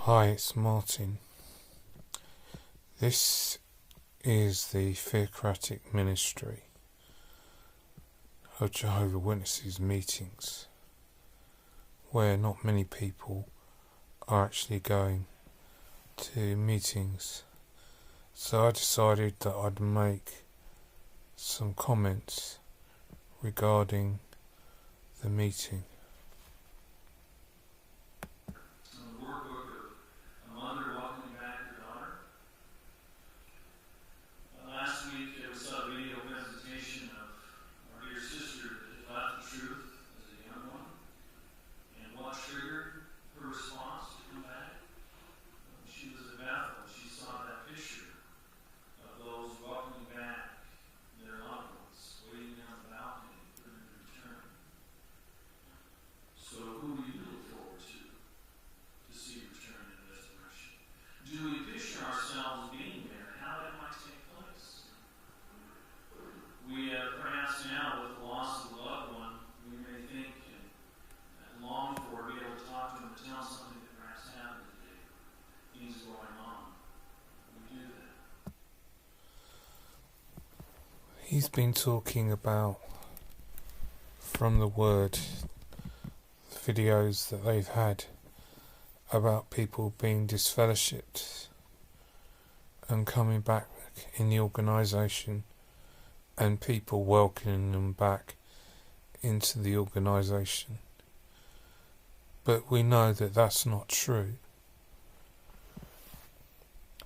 Hi, it's Martin. This is the theocratic ministry of Jehovah's Witnesses meetings, where not many people are actually going to meetings. So I decided that I'd make some comments regarding the meeting. He's been talking about, from the word, videos that they've had about people being disfellowshipped and coming back in the organisation and people welcoming them back into the organisation. But we know that that's not true,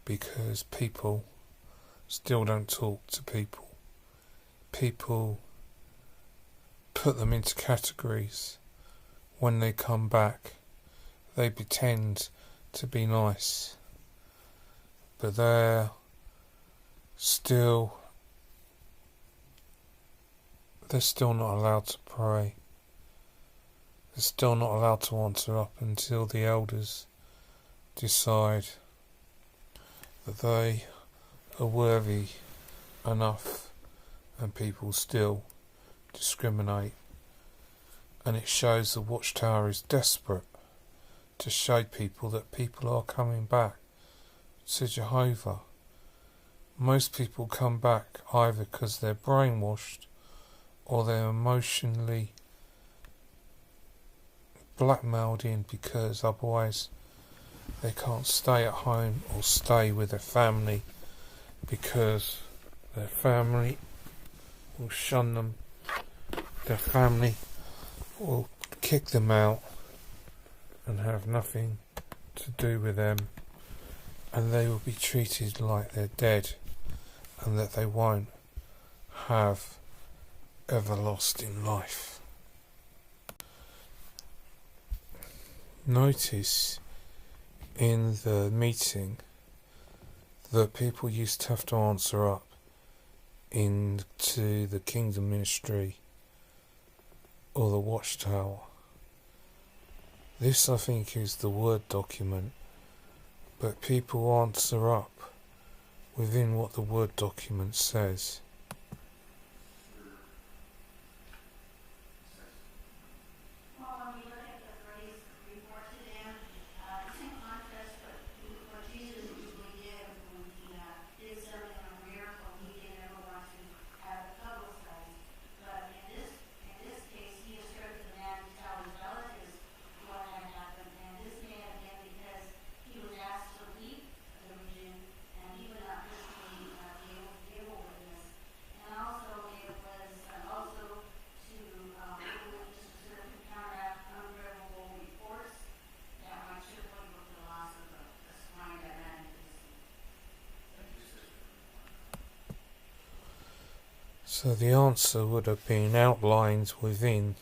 because people still don't talk to people. People put them into categories. When they come back, they pretend to be nice, but they're still not allowed to pray. They're still not allowed to answer up until the elders decide that they are worthy enough. And people still discriminate, and it shows the Watchtower is desperate to show people that people are coming back to Jehovah. Most people come back either because they're brainwashed or they're emotionally blackmailed in, because otherwise they can't stay at home or stay with their family, because their family will shun them, their family will kick them out and have nothing to do with them, and they will be treated like they're dead and that they won't have everlasting life. Notice in the meeting that people used to have to answer up into the Kingdom Ministry or the Watchtower. This, I think, is the Word document, but people answer up within what the Word document says. So the answer would have been outlined within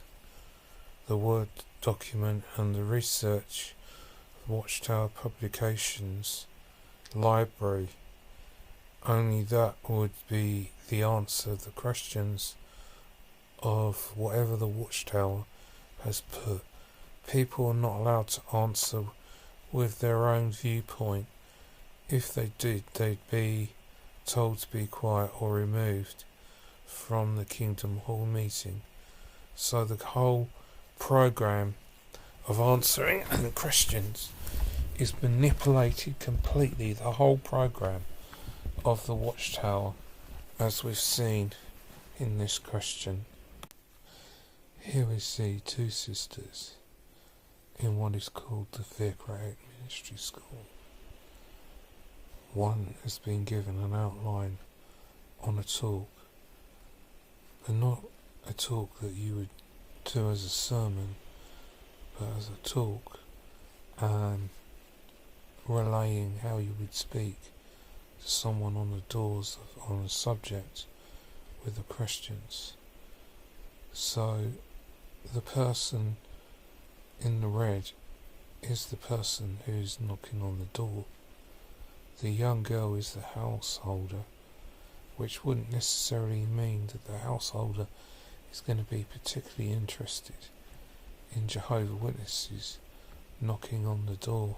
the Word document and the research Watchtower Publications library. Only that would be the answer, the questions of whatever the Watchtower has put. People are not allowed to answer with their own viewpoint. If they did, they'd be told to be quiet or removed from the Kingdom Hall meeting. So the whole program of answering questions is manipulated completely, the whole program of the Watchtower, as we've seen in this question. Here we see two sisters in what is called the theocratic ministry school. One has been given an outline on a talk, but not a talk that you would do as a sermon, but as a talk, relaying how you would speak to someone on the doors on a subject with the Christians. So the person in the red is the person who's knocking on the door. The young girl is the householder, which wouldn't necessarily mean that the householder is going to be particularly interested in Jehovah's Witnesses knocking on the door.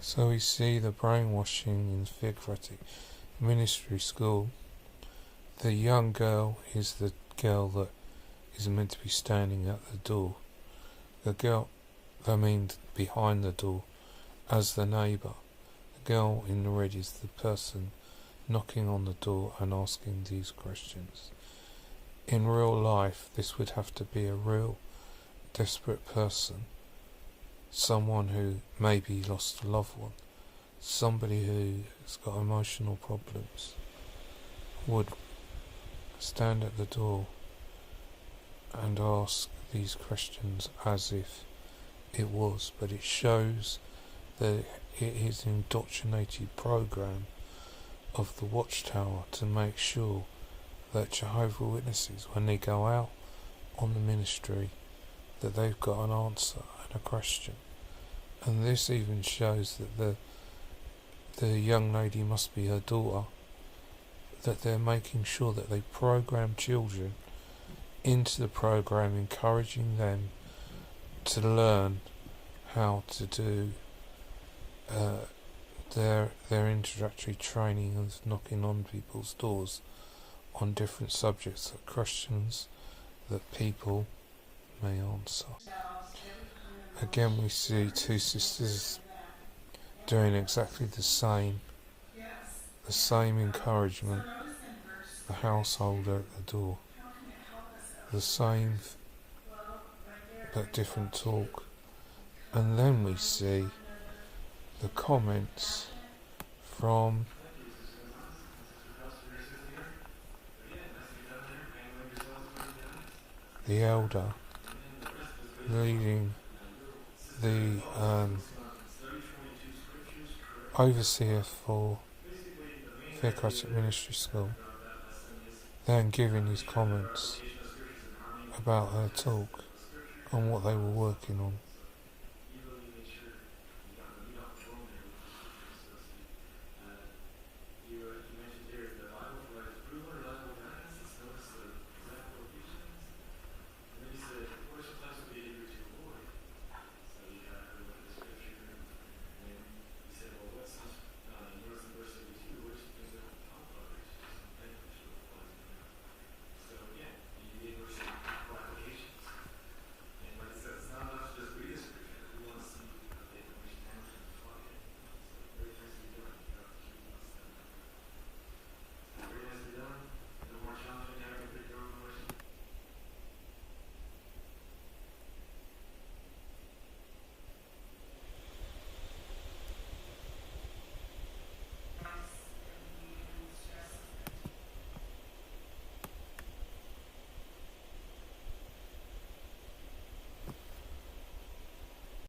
So we see the brainwashing in theocratic ministry school. The young girl is the girl that is meant to be standing at the door. The girl, behind the door, as the neighbour. The girl in the red is the person knocking on the door and asking these questions. In real life, this would have to be a real desperate person. Someone who maybe lost a loved one, somebody who has got emotional problems, would stand at the door and ask these questions as if it was, but it shows that it is an indoctrinated program of the Watchtower to make sure that Jehovah's Witnesses, when they go out on the ministry, that they've got an answer and a question. And this even shows that the young lady must be her daughter, that they're making sure that they program children into the program, encouraging them to learn how to do their introductory training of knocking on people's doors on different subjects, questions that people may answer. Again, we see two sisters doing exactly the same encouragement, the householder at the door, the same but different talk. And then we see the comments from the elder leading the overseer for theocratic ministry school, then giving his comments about her talk and what they were working on.